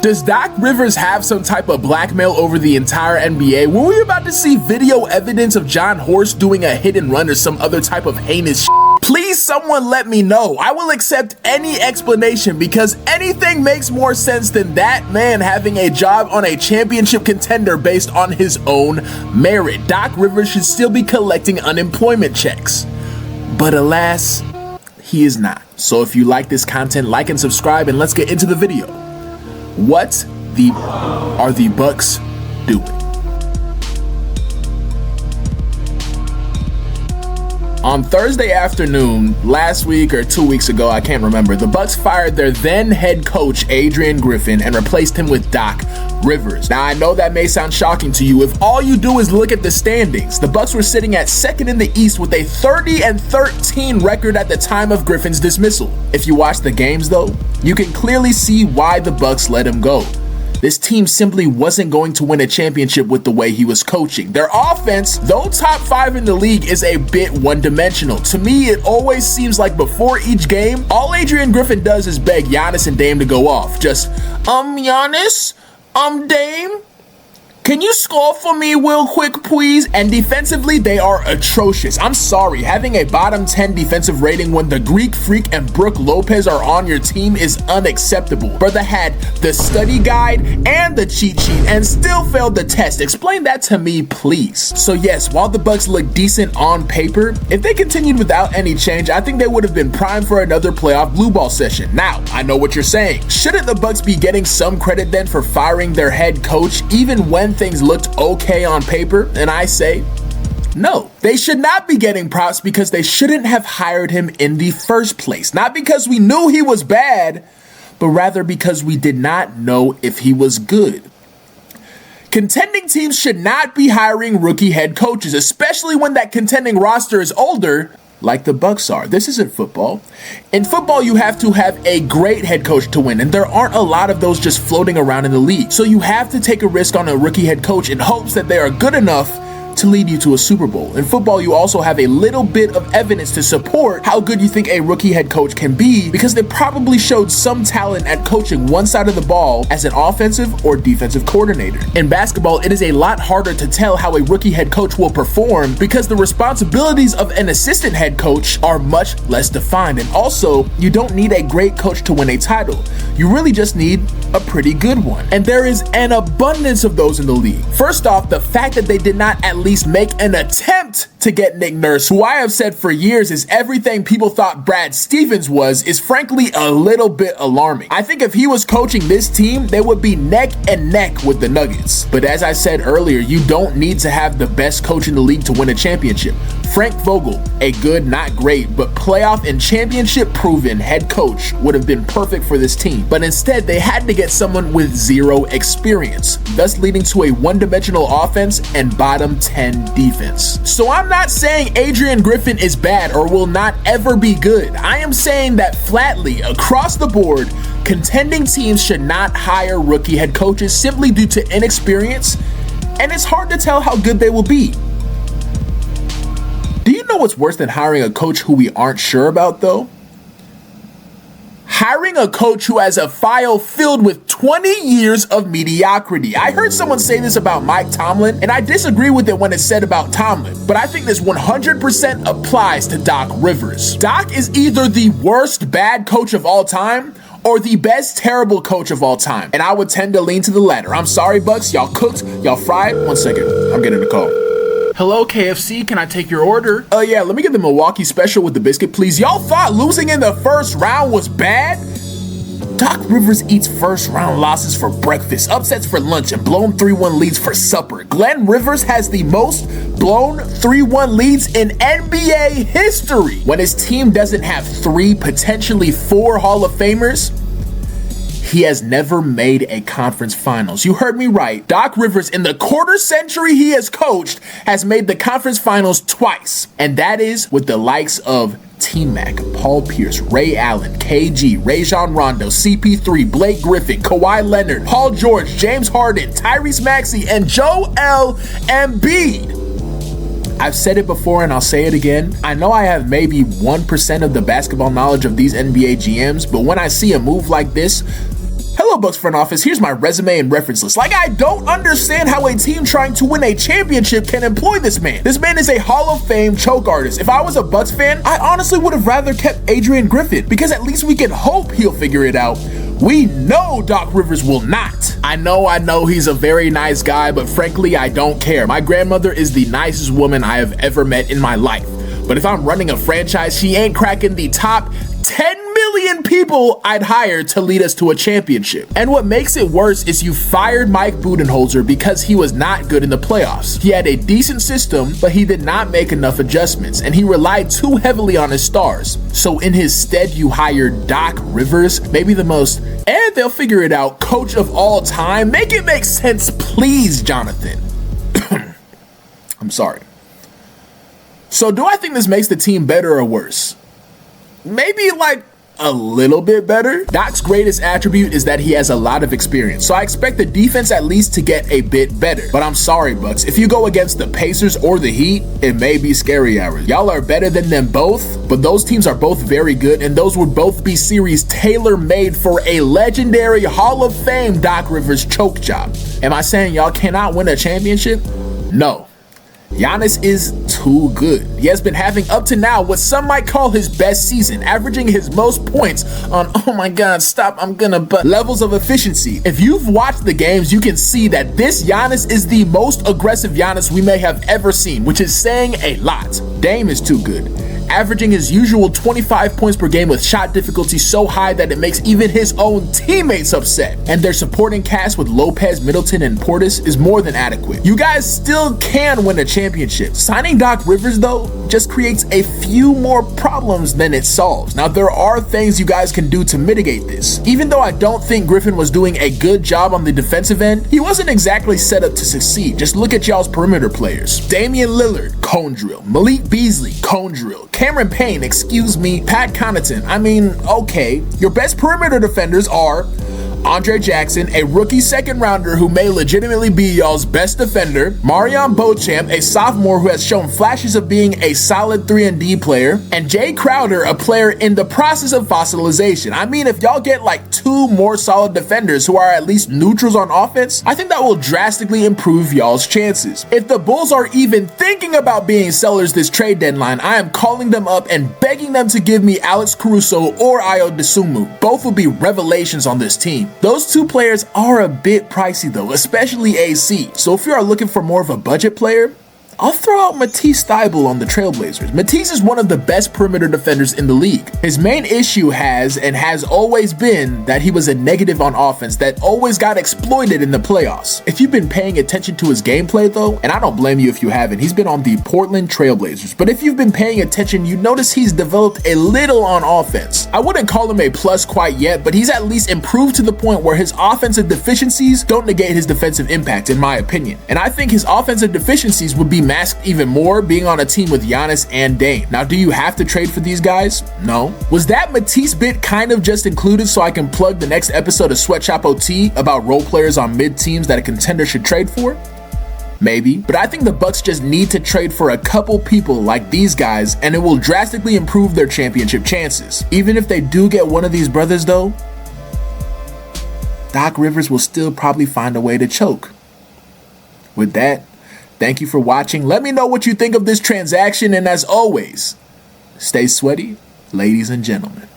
Does Doc Rivers have some type of blackmail over the entire NBA? Were we about to see video evidence of John Horst doing a hit and run or some other type of heinous shit? Please someone let me know. I will accept any explanation because anything makes more sense than that man having a job on a championship contender based on his own merit. Doc Rivers should still be collecting unemployment checks. But alas, he is not. So if you like this content, like and subscribe, and let's get into the video. What are the Bucks doing? On Thursday afternoon, last week or 2 weeks ago, I can't remember, the Bucks fired their then head coach, Adrian Griffin, and replaced him with Doc Rivers. Now, I know that may sound shocking to you. If all you do is look at the standings, the Bucks were sitting at second in the East with a 30-13 record at the time of Griffin's dismissal. If you watch the games, though, you can clearly see why the Bucks let him go. This team simply wasn't going to win a championship with the way he was coaching. Their offense, though top 5 in the league, is a bit one-dimensional. To me, it always seems like before each game, all Adrian Griffin does is beg Giannis and Dame to go off. Just, Giannis, Dame, can you score for me real quick, please? And defensively, they are atrocious. I'm sorry, having a bottom 10 defensive rating when the Greek Freak and Brook Lopez are on your team is unacceptable. Brother had the study guide and the cheat sheet and still failed the test. Explain that to me, please. So yes, while the Bucks look decent on paper, if they continued without any change, I think they would have been primed for another playoff blue ball session. Now, I know what you're saying. Shouldn't the Bucks be getting some credit then for firing their head coach even when things looked okay on paper? And I say no. They should not be getting props because they shouldn't have hired him in the first place. Not because we knew he was bad, but rather because we did not know if he was good. Contending teams should not be hiring rookie head coaches, especially when that contending roster is older, like the Bucks are. This isn't football. In football, you have to have a great head coach to win, and there aren't a lot of those just floating around in the league. So you have to take a risk on a rookie head coach in hopes that they are good enough to lead you to a Super Bowl. In football, you also have a little bit of evidence to support how good you think a rookie head coach can be because they probably showed some talent at coaching one side of the ball as an offensive or defensive coordinator. In basketball, it is a lot harder to tell how a rookie head coach will perform because the responsibilities of an assistant head coach are much less defined. And also, you don't need a great coach to win a title. You really just need a pretty good one. And there is an abundance of those in the league. First off, the fact that they did not at least make an attempt to get Nick Nurse, who I have said for years is everything people thought Brad Stevens was, is frankly a little bit alarming. I think if he was coaching this team, they would be neck and neck with the Nuggets. But as I said earlier, you don't need to have the best coach in the league to win a championship. Frank Vogel, a good, not great, but playoff and championship proven head coach, would have been perfect for this team. But instead, they had to get someone with zero experience, thus leading to a one-dimensional offense and bottom 10 defense. So I'm not saying Adrian Griffin is bad or will not ever be good. I am saying that flatly, across the board, contending teams should not hire rookie head coaches simply due to inexperience, and it's hard to tell how good they will be. Do you know what's worse than hiring a coach who we aren't sure about, though? Hiring a coach who has a file filled with 20 years of mediocrity. I heard someone say this about Mike Tomlin, and I disagree with it when it's said about Tomlin, but I think this 100% applies to Doc Rivers. Doc is either the worst bad coach of all time or the best terrible coach of all time, and I would tend to lean to the latter. I'm sorry, Bucks. Y'all cooked, y'all fried. 1 second. I'm getting a call. Hello, KFC, can I take your order? Yeah, let me get the Milwaukee special with the biscuit, please. Y'all thought losing in the first round was bad? Doc Rivers eats first round losses for breakfast, upsets for lunch, and blown 3-1 leads for supper. Glenn Rivers has the most blown 3-1 leads in NBA history. When his team doesn't have 3, potentially 4 Hall of Famers, he has never made a conference finals. You heard me right. Doc Rivers, in the quarter century he has coached, has made the conference finals twice. And that is with the likes of T-Mac, Paul Pierce, Ray Allen, KG, Rajon Rondo, CP3, Blake Griffin, Kawhi Leonard, Paul George, James Harden, Tyrese Maxey, and Joel Embiid. I've said it before and I'll say it again. I know I have maybe 1% of the basketball knowledge of these NBA GMs, but when I see a move like this, hello Hello, Bucks front office. Here's my resume and reference list. Like, I don't understand how a team trying to win a championship can employ this man. This man is a Hall of Fame choke artist. If I was a Bucks fan, I honestly would have rather kept Adrian Griffin, because at least we can hope he'll figure it out. We know Doc Rivers will not. I know he's a very nice guy, but frankly, I don't care. My grandmother is the nicest woman I have ever met in my life. But if I'm running a franchise, she ain't cracking the top 10 million people I'd hire to lead us to a championship. And what makes it worse is you fired Mike Budenholzer because he was not good in the playoffs. He had a decent system, but he did not make enough adjustments, and he relied too heavily on his stars. So in his stead, you hired Doc Rivers, maybe the most, and they'll figure it out, coach of all time. Make it make sense, please, Jonathan. I'm sorry. So do I think this makes the team better or worse? Maybe like a little bit better. Doc's greatest attribute is that he has a lot of experience, so I expect the defense at least to get a bit better. But I'm sorry, Bucks, if you go against the Pacers or the Heat, it may be scary hours. Y'all are better than them both, but those teams are both very good, and those would both be series tailor-made for a legendary Hall of Fame Doc Rivers choke job. Am I saying y'all cannot win a championship? No. Giannis is too good. He has been having up to now what some might call his best season, averaging his most points on, oh my god, stop, levels of efficiency. If you've watched the games, you can see that this Giannis is the most aggressive Giannis we may have ever seen, which is saying a lot. Dame is too good, averaging his usual 25 points per game with shot difficulty so high that it makes even his own teammates upset. And their supporting cast with Lopez, Middleton, and Portis is more than adequate. You guys still can win a championship. Signing Doc Rivers, though, just creates a few more problems than it solves. Now, there are things you guys can do to mitigate this. Even though I don't think Griffin was doing a good job on the defensive end, he wasn't exactly set up to succeed. Just look at y'all's perimeter players. Damian Lillard, cone drill. Malik Beasley, cone drill. Cameron Payne, excuse me. Pat Connaughton, okay. Your best perimeter defenders are Andre Jackson, a rookie second rounder who may legitimately be y'all's best defender, Marion Beauchamp, a sophomore who has shown flashes of being a solid 3-and-D player, and Jay Crowder, a player in the process of fossilization. I mean, if y'all get like 2 more solid defenders who are at least neutrals on offense, I think that will drastically improve y'all's chances. If the Bulls are even thinking about being sellers this trade deadline, I am calling them up and begging them to give me Alex Caruso or Ayo Dosunmu. Both will be revelations on this team. Those 2 players are a bit pricey though, especially AC. So if you are looking for more of a budget player, I'll throw out Matisse Thybulle on the Trailblazers. Matisse is one of the best perimeter defenders in the league. His main issue has always been that he was a negative on offense that always got exploited in the playoffs. If you've been paying attention to his gameplay though, and I don't blame you if you haven't, he's been on the Portland Trailblazers, but if you've been paying attention, you notice he's developed a little on offense. I wouldn't call him a plus quite yet, but he's at least improved to the point where his offensive deficiencies don't negate his defensive impact, in my opinion. And I think his offensive deficiencies would be masked even more being on a team with Giannis and Dame. Now, do you have to trade for these guys? No. Was that Matisse bit kind of just included so I can plug the next episode of Sweatshop OT about role players on mid teams that a contender should trade for? Maybe, but I think the Bucks just need to trade for a couple people like these guys, and it will drastically improve their championship chances. Even if they do get one of these brothers though, Doc Rivers will still probably find a way to choke. With that, thank you for watching. Let me know what you think of this transaction, and as always, stay sweaty, ladies and gentlemen.